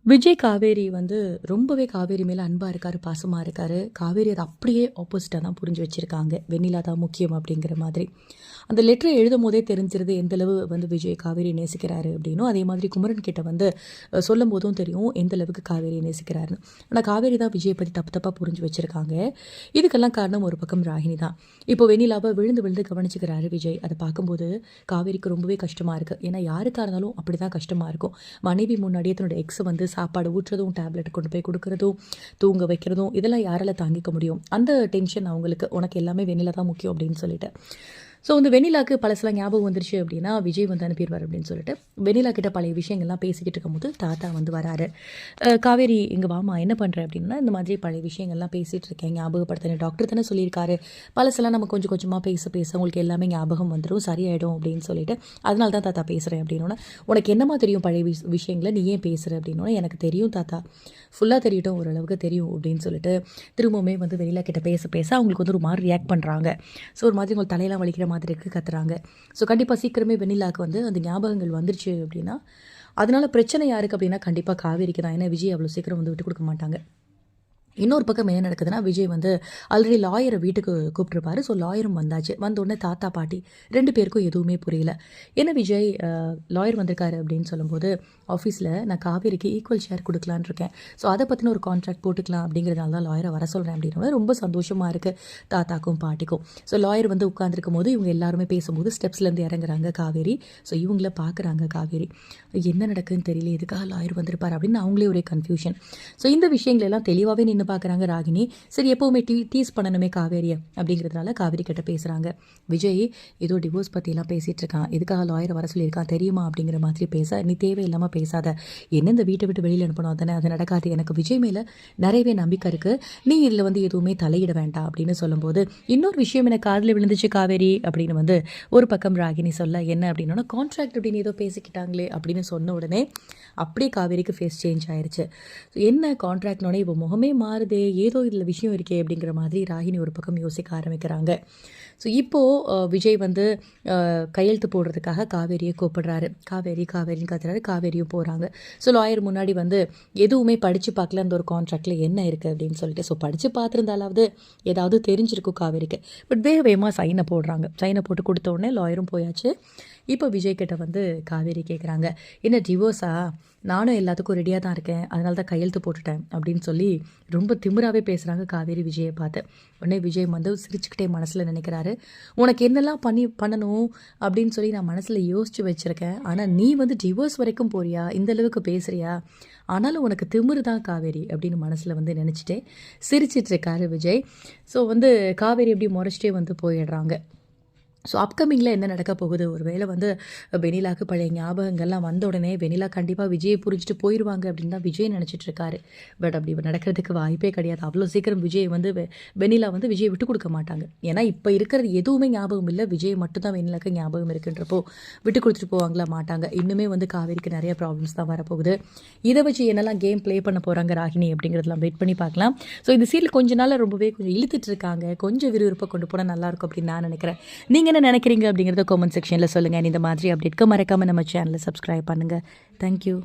விஜய் காவேரி வந்து ரொம்பவே காவேரி மேலே அன்பாக இருக்காரு, பாசமாக இருக்காரு. காவேரி அதை அப்படியே ஆப்போசிட்டாக தான் புரிஞ்சு வச்சுருக்காங்க. வெண்ணிலா தான் முக்கியம் அப்படிங்கிற மாதிரி. அந்த லெட்டரை எழுதும் போதே தெரிஞ்சிருது எந்தளவு வந்து விஜய் காவேரி நேசிக்கிறாரு அப்படின்னும். அதே மாதிரி குமரன் கிட்ட வந்து சொல்லும் போதும் தெரியும் எந்த அளவுக்கு காவேரி நேசிக்கிறாருன்னு. ஆனால் காவேரி தான் விஜயை பற்றி தப்பு தப்பாக புரிஞ்சு வச்சுருக்காங்க. இதுக்கெல்லாம் காரணம் ஒரு பக்கம் ராகினி தான். இப்போ வெண்ணிலாவை விழுந்து விழுந்து கவனிச்சுக்கிறாரு விஜய். அதை பார்க்கும்போது காவேரிக்கு ரொம்பவே கஷ்டமாக இருக்குது. ஏன்னா யாருக்காக இருந்தாலும் அப்படி தான் கஷ்டமாக இருக்கும். மனைவி முன்னாடியே தன்னோட எக்ஸை வந்து சாப்பாடு ஊற்றுறதும், டேப்லெட் கொண்டு போய் கொடுக்குறதும், தூங்க வைக்கிறதும், இதெல்லாம் யாரால தாங்கிக்க முடியும்? அந்த டென்ஷன் அவங்களுக்கு. உனக்கு எல்லாமே வெண்ணிலா தான் முக்கியம் அப்படின்னு சொல்லிட்டு. ஸோ வந்து வெண்ணிலாவுக்கு பழசெல்லாம் ஞாபகம் வந்துருச்சு அப்படின்னா விஜய் வந்து அனுப்பிடுவார் அப்படின்னு சொல்லிட்டு வெண்ணிலா கிட்ட பழைய விஷயங்கள்லாம் பேசிக்கிட்டு இருக்கும்போது தாத்தா வந்து வராரு. காவேரி இங்கே வாமா என்ன பண்ணுற அப்படின்னா, இந்த மாதிரி பழைய விஷயங்கள்லாம் பேசிகிட்டு இருக்கேன், ஞாபகப்படுத்தினேன். டாக்டர் தானே சொல்லியிருக்காரு, பழசெல்லாம் நம்ம கொஞ்சம் கொஞ்சமாக பேச பேச உங்களுக்கு எல்லாமே ஞாபகம் வந்துடும், சரியாயிடும் அப்படின்னு சொல்லிட்டு அதனால தான் தாத்தா பேசுகிறேன் அப்படின்னோன்னா, உனக்கு என்னமா தெரியும் பழைய விஷயங்களை, நீ ஏன் பேசுகிற அப்படின்னோன்னா, எனக்கு தெரியும் தாத்தா, ஃபுல்லாக தெரியட்டும், ஓரளவுக்கு தெரியும் அப்படின்னு சொல்லிட்டு திரும்பவுமே வந்து வெண்ணிலா கிட்ட பேச பேச அவங்களுக்கு வந்து ஒரு மாதிரி ரியாக்ட் பண்ணுறாங்க. ஸோ ஒரு மாதிரி உங்களுக்கு தலையெல்லாம் வலிக்கிற மாதிரி இருக்குது, கத்துறாங்க. ஸோ கண்டிப்பாக சீக்கிரமே வெண்ணிலாவுக்கு வந்து அந்த ஞாபகங்கள் வந்துருச்சு அப்படின்னா, அதனால பிரச்சனை யாருக்கு அப்படின்னா கண்டிப்பாக காவேரிக்கு தான். ஏன்னா விஜய் அவ்வளோ சீக்கிரம் வந்து விட்டு கொடுக்க மாட்டாங்க. இன்னொரு பக்கம் என்ன நடக்குதுன்னா, விஜய் வந்து ஆல்ரெடி லாயரை வீட்டுக்கு கூப்பிட்டுருப்பாரு. ஸோ லாயரும் வந்தாச்சு. வந்தோடனே தாத்தா பாட்டி 2 பேருக்கும் எதுவுமே புரியல. என்ன விஜய் லாயர் வந்திருக்காரு அப்படின்னு சொல்லும்போது, ஆஃபீஸில் நான் காவேரிக்கு ஈக்குவல் ஷேர் கொடுக்கலான்னு இருக்கேன். ஸோ அதை பற்றின ஒரு கான்ட்ராக்ட் போட்டுக்கலாம் அப்படிங்கிறதுனால தான் லாயரை வர சொல்கிறேன் அப்படின்னா ரொம்ப சந்தோஷமாக இருக்குது தாத்தாக்கும் பாட்டிக்கும். ஸோ லாயர் வந்து உட்காந்துருக்கும் போது இவங்க எல்லாருமே பேசும்போது ஸ்டெப்ஸ்லேருந்து இறங்குறாங்க காவேரி. ஸோ இவங்கள பார்க்குறாங்க காவேரி. என்ன நடக்குதுன்னு தெரியல, எதுக்காக லாயர் வந்திருப்பார் அப்படின்னு அவங்களே ஒரே கன்ஃபியூஷன். ஸோ இந்த விஷயங்கள் எல்லாம் தெளிவாகவே நின்று பார்க்குறாங்க ராகினி. சரி எப்போவுமே டீஸ் பண்ணணுமே காவேரியை அப்படிங்கிறதுனால காவேரி கிட்ட பேசுகிறாங்க. விஜய் ஏதோ டிவோர்ஸ் பற்றிலாம் பேசிகிட்டு இருக்கான், எதுக்காக லாயரை வர சொல்லியிருக்கான் தெரியுமா அப்படிங்கிற மாதிரி பேச, நீ தேவையில்லாமல் பேசாத, என்ன இந்த வீட்டை விட்டு வெளியில் அனுப்பணும் தானே, அது நடக்காது, எனக்கு விஜய் மேலே நிறையவே நம்பிக்கை இருக்குது, நீ இதில் வந்து எதுவுமே தலையிட வேண்டாம் அப்படின்னு சொல்லும்போது, இன்னொரு விஷயம் எனக்கு காதில் விழுந்துச்சு காவேரி அப்படின்னு வந்து ஒரு பக்கம் ராகினி சொல்ல, என்ன அப்படின்னா கான்ட்ராக்ட் அப்படின்னு ஏதோ பேசிக்கிட்டாங்களே அப்படின்னு சொன்ன உடனே அப்படியே காவேரிக்கு ஃபேஸ் சேஞ்ச் ஆயிடுச்சு. என்ன கான்ட்ராக்ட்னோடனே இப்போ முகமே மாறுதே, ஏதோ இதில் விஷயம் இருக்கே அப்படிங்கிற மாதிரி ராகினி ஒரு பக்கம் யோசிக்க ஆரம்பிக்கிறாங்க. ஸோ இப்போது விஜய் வந்து கையெழுத்து போடுறதுக்காக காவேரியை கூப்பிடுறாரு. காவேரி காவேரின்னு கத்துறாரு. காவேரியும் போகிறாங்க. ஸோ லாயர் முன்னாடி வந்து எதுவுமே படித்து பார்க்கல அந்த ஒரு கான்ட்ராக்டில் என்ன இருக்குது அப்படின்னு சொல்லிட்டு. ஸோ படித்து பார்த்துருந்தாலாவது ஏதாவது தெரிஞ்சிருக்கும் காவேரிக்கு. பட் வேகமாக சைனை போடுறாங்க. சைனை போட்டு கொடுத்த உடனே லாயரும் போயாச்சு. இப்போ விஜய் கிட்ட வந்து காவேரி கேட்குறாங்க, என்ன டிவோர்ஸா, நானும் எல்லாத்துக்கும் ரெடியாக தான் இருக்கேன், அதனால தான் கையெழுத்து போட்டுட்டேன் அப்படின்னு சொல்லி ரொம்ப திமிராகவே பேசுகிறாங்க காவேரி விஜயை பார்த்து. உடனே விஜய் வந்து சிரிச்சுக்கிட்டே மனசில் நினைக்கிறாரு, உனக்கு என்னெல்லாம் பண்ணணும் அப்படின்னு சொல்லி நான் மனசில் யோசித்து வச்சுருக்கேன், ஆனால் நீ வந்து டிவோர்ஸ் வரைக்கும் போறியா, இந்த அளவுக்கு பேசுகிறியா, ஆனாலும் உனக்கு திமிரு தான் காவேரி அப்படின்னு மனசில் வந்து நினச்சிட்டே சிரிச்சிட்டு இருக்காரு விஜய். ஸோ வந்து காவேரி எப்படி முறைச்சிட்டே வந்து போயிடுறாங்க. ஸோ அப்கமிங்கில் என்ன நடக்க போகுது, ஒரு வேளை வந்து வெண்ணிலாவுக்கு பழைய ஞாபகங்கள்லாம் வந்த உடனே வெண்ணிலா கண்டிப்பாக விஜயை புரிஞ்சுட்டு போயிடுவாங்க அப்படின்னு தான் விஜய் நினச்சிட்ருக்காரு. பட் அப்படி நடக்கிறதுக்கு வாய்ப்பே கிடையாது. அவ்வளோ சீக்கிரம் விஜய் வந்து வெண்ணிலா வந்து விஜயை விட்டு கொடுக்க மாட்டாங்க. ஏன்னா இப்போ இருக்கிறது எதுவுமே ஞாபகம் இல்லை, விஜய் மட்டும்தான் வெண்ணிலாவுக்கு ஞாபகம் இருக்குன்றப்போ விட்டு கொடுத்துட்டு போவாங்களா, மாட்டாங்க. இன்னுமே வந்து காவேரிக்கு நிறைய ப்ராப்ளம்ஸ் தான் வரப்போகுது. இதை வச்சு என்னெல்லாம் கேம் ப்ளே பண்ண போகிறாங்க ராகினி அப்படிங்கிறதெல்லாம் வெயிட் பண்ணி பார்க்கலாம். ஸோ இந்த சீரியல் கொஞ்ச நாள் ரொம்பவே கொஞ்சம் இழுத்துட்டு இருக்காங்க, கொஞ்சம் விறுவிறுப்பாக கொண்டு போனால் நல்லாயிருக்கும் அப்படின்னு நான் நினைக்கிறேன். நீங்கள் என்ன நினைக்கிறீங்க அப்படிங்கிறத கமெண்ட் செக்ஷனில் சொல்லுங்கள். இந்த மாதிரி அப்டேட்க்கு மறக்காமல் நம்ம சேனலை சப்ஸ்கிரைப் பண்ணுங்கள். தேங்க்யூ.